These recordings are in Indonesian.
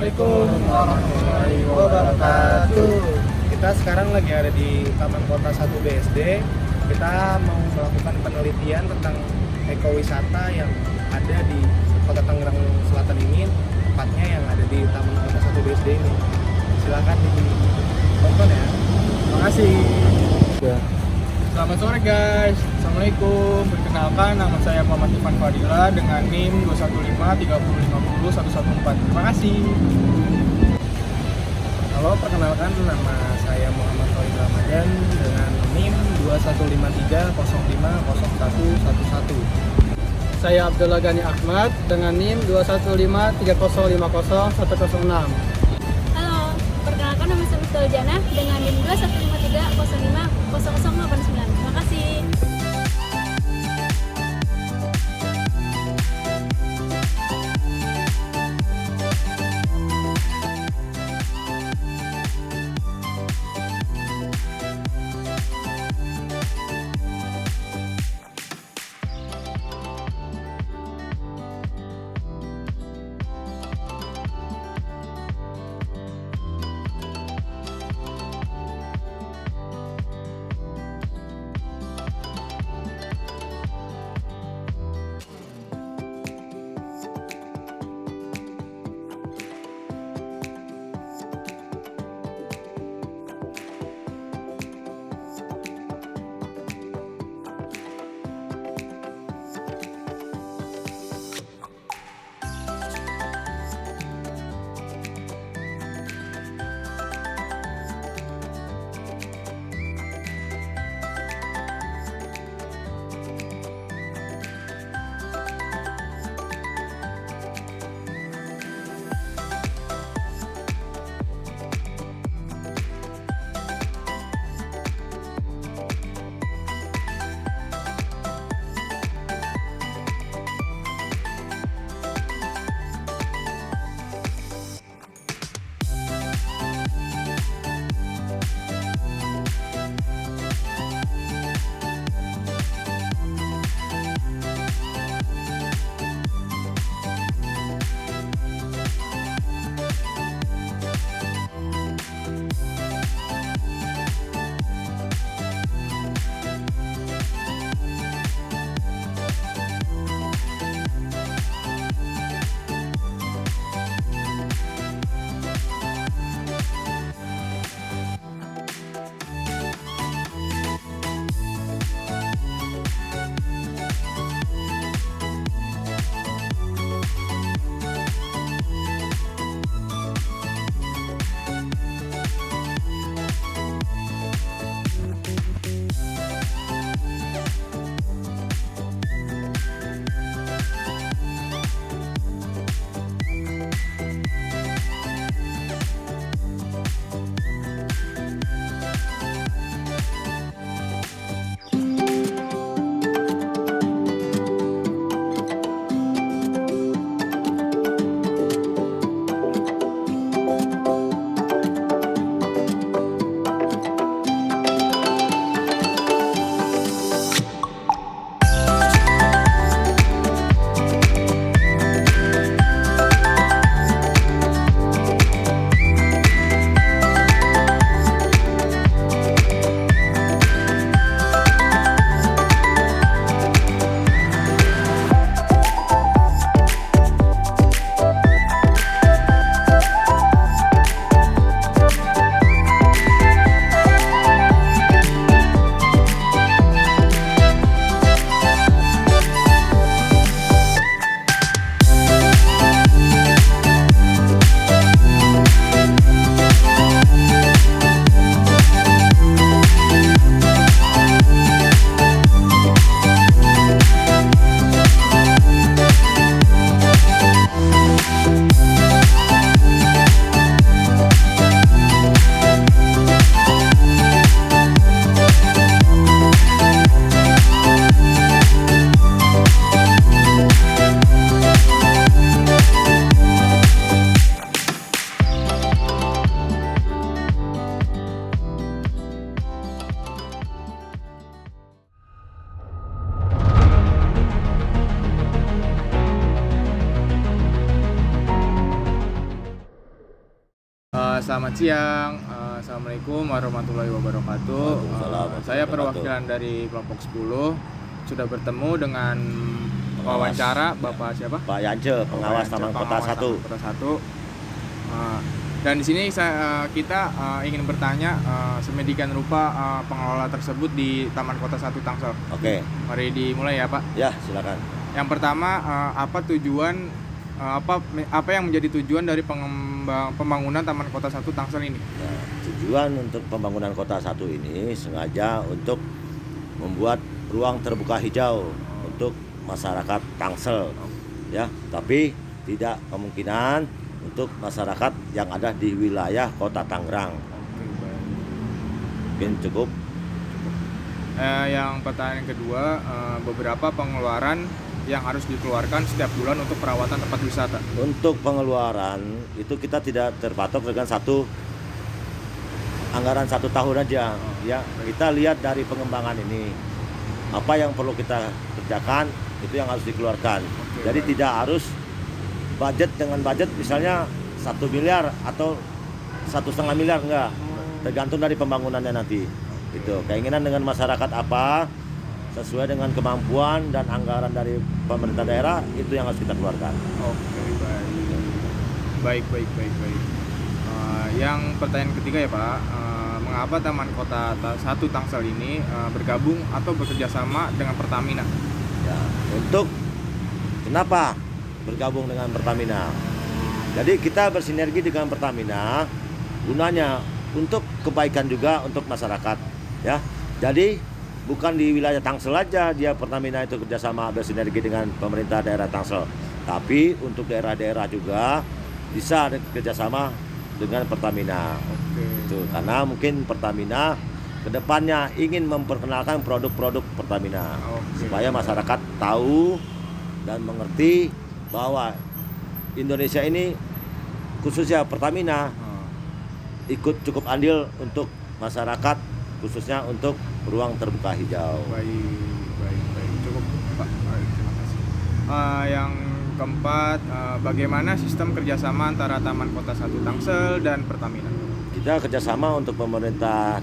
Assalamualaikum warahmatullahi wabarakatuh. Kita sekarang lagi ada di Taman Kota 1 BSD. Kita mau melakukan penelitian tentang ekowisata yang ada di Kota Tangerang Selatan ini, tepatnya yang ada di Taman Kota 1 BSD ini. Silakan ditonton ya. Terima kasih. Selamat sore guys, Assalamualaikum. Perkenalkan, nama saya Muhammad Ivan Fadila dengan NIM 21530501114. Terima kasih. Halo, perkenalkan nama saya Muhammad Roy Ramadan dengan NIM 2153050111. Saya Abdullah Ghani Ahmad dengan NIM 21530501106. Halo, perkenalkan nama saya Mustal Jana dengan NIM 21530050089. Terima kasih. Selamat siang, Assalamualaikum warahmatullahi wabarakatuh. Waalaikumsalam Saya warahmatullahi perwakilan dari kelompok 10 sudah bertemu dengan wawancara Bapak siapa? Pak Yance, pengawas Yance, Taman Kota pengawas 1. Taman Kota 1. Dan di sini kita ingin bertanya semedikian rupa pengelola tersebut di Taman Kota 1 Tangsel. Oke, Mari dimulai ya Pak. ya silakan. Yang pertama, apa tujuan apa yang menjadi tujuan dari pembangunan Taman Kota 1 Tangsel ini? Ya, tujuan untuk pembangunan Kota 1 ini sengaja untuk membuat ruang terbuka hijau untuk masyarakat Tangsel. Ya, tapi tidak kemungkinan untuk masyarakat yang ada di wilayah Kota Tangerang. Mungkin cukup. Yang pertanyaan kedua, beberapa pengeluaran yang harus dikeluarkan setiap bulan untuk perawatan tempat wisata. Untuk pengeluaran itu kita tidak terpatok dengan anggaran satu tahun aja. Ya, kita lihat dari pengembangan ini apa yang perlu kita kerjakan itu yang harus dikeluarkan. Jadi baik. tidak harus budget dengan budget misalnya 1 miliar atau 1,5 miliar, enggak. Tergantung dari pembangunannya nanti. Itu keinginan dengan masyarakat apa sesuai dengan kemampuan dan anggaran dari pemerintah daerah itu yang harus kita keluarkan. Oke, baik. Yang pertanyaan ketiga ya Pak, mengapa Taman Kota 1 Tangsel ini bergabung atau bekerja sama dengan Pertamina? Ya, untuk kenapa bergabung dengan Pertamina? Jadi kita bersinergi dengan Pertamina gunanya untuk kebaikan juga untuk masyarakat. Ya, jadi bukan di wilayah Tangsel aja dia Pertamina itu kerjasama bersinergi dengan pemerintah daerah Tangsel, tapi untuk daerah-daerah juga bisa kerjasama dengan Pertamina. Itu karena mungkin Pertamina kedepannya ingin memperkenalkan produk-produk Pertamina supaya masyarakat tahu dan mengerti bahwa Indonesia ini khususnya Pertamina ikut cukup andil untuk masyarakat khususnya untuk ruang terbuka hijau. Baik. Cukup Pak. Baik, terima kasih. Yang keempat, bagaimana sistem kerjasama antara Taman Kota 1 Tangsel dan Pertamina? Kita kerjasama untuk pemerintah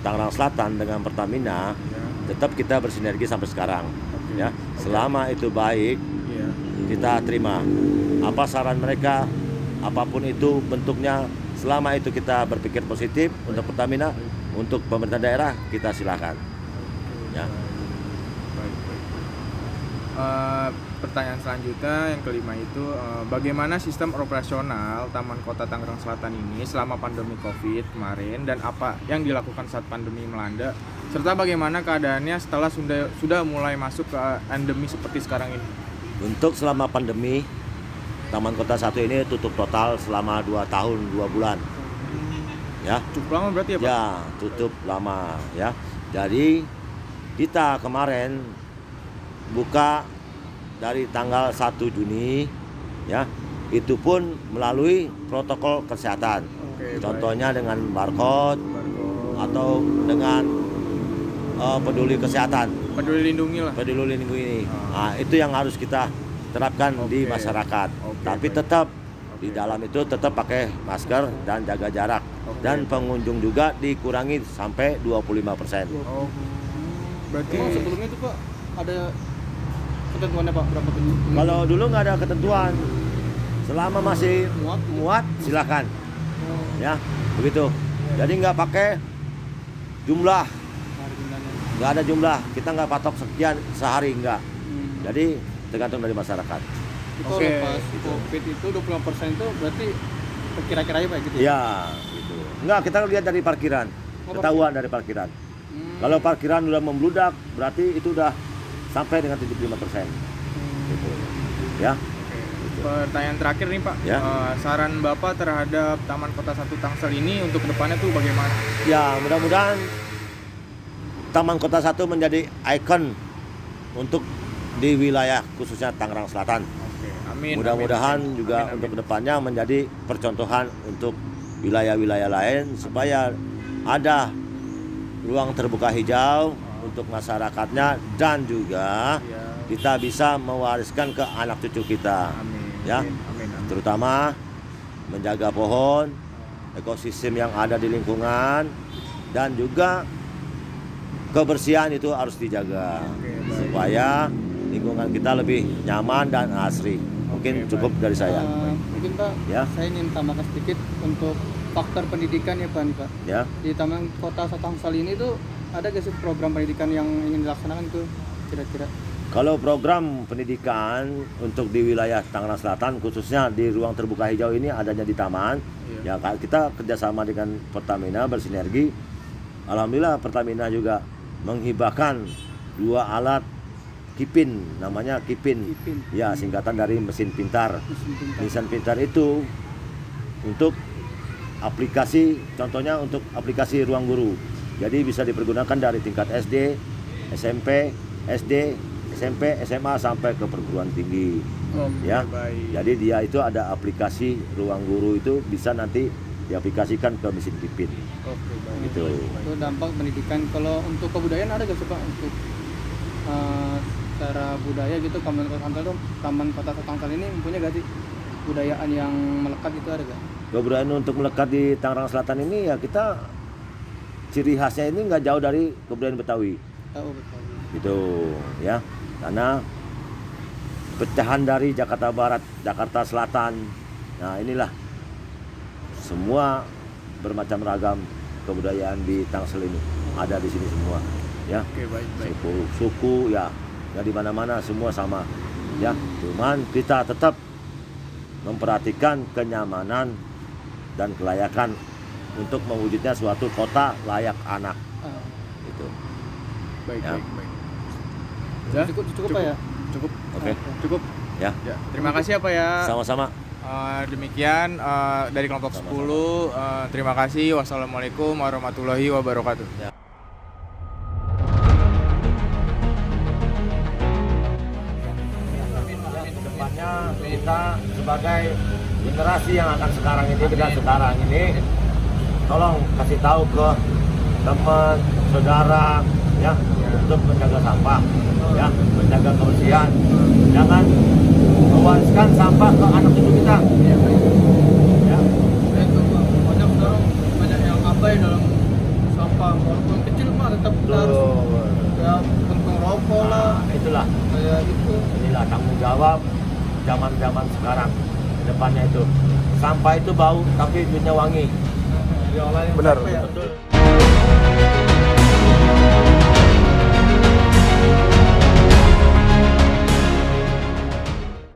Tangerang Selatan dengan Pertamina, tetap kita bersinergi sampai sekarang. Ya, selama itu baik, kita terima. Apa saran mereka, apapun itu bentuknya, selama itu kita berpikir positif untuk Pertamina, untuk pemerintah daerah kita silakan. Ya. Baik. Pertanyaan selanjutnya yang kelima itu, bagaimana sistem operasional Taman Kota Tangerang Selatan ini selama pandemi Covid kemarin dan apa yang dilakukan saat pandemi melanda, serta bagaimana keadaannya setelah sudah mulai masuk ke endemi seperti sekarang ini? Untuk selama pandemi, Taman Kota 1 ini tutup total selama 2 tahun 2 bulan. Ya. Cukup lama berarti ya Pak? Ya, tutup lama ya. Jadi kita kemarin buka dari tanggal 1 Juni ya. Itu pun melalui protokol kesehatan. Contohnya dengan barcode atau dengan peduli kesehatan. Peduli lindungi lah. Peduli lindungi ini. Nah, itu yang harus kita terapkan di masyarakat. Tapi tetap di dalam itu tetap pakai masker dan jaga jarak. Dan pengunjung juga dikurangi sampai 25%. Berarti sebelumnya itu Pak ada ketentuannya Pak, berapa pengunjung? Kalau dulu nggak ada ketentuan, selama masih muat silakan. Ya, begitu. Jadi nggak pakai jumlah, nggak ada jumlah. Kita nggak patok sekian sehari nggak. Jadi tergantung dari masyarakat. Itu pas Covid itu 25% itu berarti kira-kiranya Pak gitu? Ya, gitu. Enggak, kita lihat dari parkiran. Ketahuan dari parkiran. Kalau parkiran udah membludak, berarti itu udah sampai dengan 75%. Gitu. Ya. Pertanyaan terakhir nih Pak, Ya. Saran Bapak terhadap Taman Kota 1 Tangsel ini untuk kedepannya tuh bagaimana? Ya, mudah-mudahan Taman Kota 1 menjadi ikon untuk di wilayah khususnya Tangerang Selatan. Amin. Mudah-mudahan juga untuk kedepannya menjadi percontohan untuk wilayah-wilayah lain supaya ada ruang terbuka hijau untuk masyarakatnya dan juga kita bisa mewariskan ke anak cucu kita. Amin. Ya, Amin. terutama menjaga pohon ekosistem yang ada di lingkungan, dan juga kebersihan itu harus dijaga supaya lingkungan kita lebih nyaman dan asri. Mungkin Oke, cukup dari saya. Mungkin Pak, Ya. saya ingin tambahkan sedikit untuk faktor pendidikan ya Pak. Ya. Di Taman Kota Tangsel ini tuh ada gak sih program pendidikan yang ingin dilaksanakan tuh kira-kira? Kalau program pendidikan untuk di wilayah Tangerang Selatan, khususnya di ruang terbuka hijau ini adanya di taman, ya kita kerjasama dengan Pertamina bersinergi. Alhamdulillah Pertamina juga menghibahkan 2 alat Kipin, namanya Kipin. Kipin. Ya, singkatan dari mesin pintar. Mesin pintar. Mesin pintar itu untuk aplikasi, contohnya untuk aplikasi ruang guru. Jadi bisa dipergunakan dari tingkat SD, SMP, SD, SMP, SMA sampai ke perguruan tinggi. Ya. Baik. Jadi dia itu ada aplikasi ruang guru, itu bisa nanti diaplikasikan ke mesin Kipin. Oke, baik. Gitu. Itu dampak pendidikan. Kalau untuk kebudayaan ada gak sih Pak untuk secara budaya gitu Taman Kota Tangsel ini mempunyai gak sih budayaan yang melekat gitu, ada gak? Kebudayaan untuk melekat di Tangerang Selatan ini ya kita ciri khasnya ini nggak jauh dari kebudayaan Betawi. Tahu betul. Gitu ya. Karena pecahan dari Jakarta Barat, Jakarta Selatan. Nah, inilah semua bermacam ragam kebudayaan di Tangsel ini ada di sini semua, ya. Oke, baik. Suku ya, di mana-mana semua sama, ya. Cuman kita tetap memperhatikan kenyamanan dan kelayakan untuk mewujudnya suatu kota layak anak. Gitu. Baik, Ya. baik. Cukup Pak ya? Cukup. Oke. Cukup. Ya. Ya, terima kasih ya Pak ya. Sama-sama. Demikian dari kelompok 10. Terima kasih. Wassalamualaikum warahmatullahi wabarakatuh. Kedepannya kita sebagai generasi yang akan sekarang ini, tolong kasih tahu ke teman, saudara, ya, untuk menjaga sampah, ya, menjaga kebersihan. Jangan mewariskan sampah ke anak cucu kita. Ya. Itu Pak, banyak sekarang banyak yang abai dalam sampah, walaupun kecil mah tetap harus ya puntung rokok lah, Itulah, kayak itu. inilah tanggung jawab zaman sekarang. Kedepannya itu sampah itu bau tapi duitnya wangi. Diolahin Benar. sampai ya. Betul.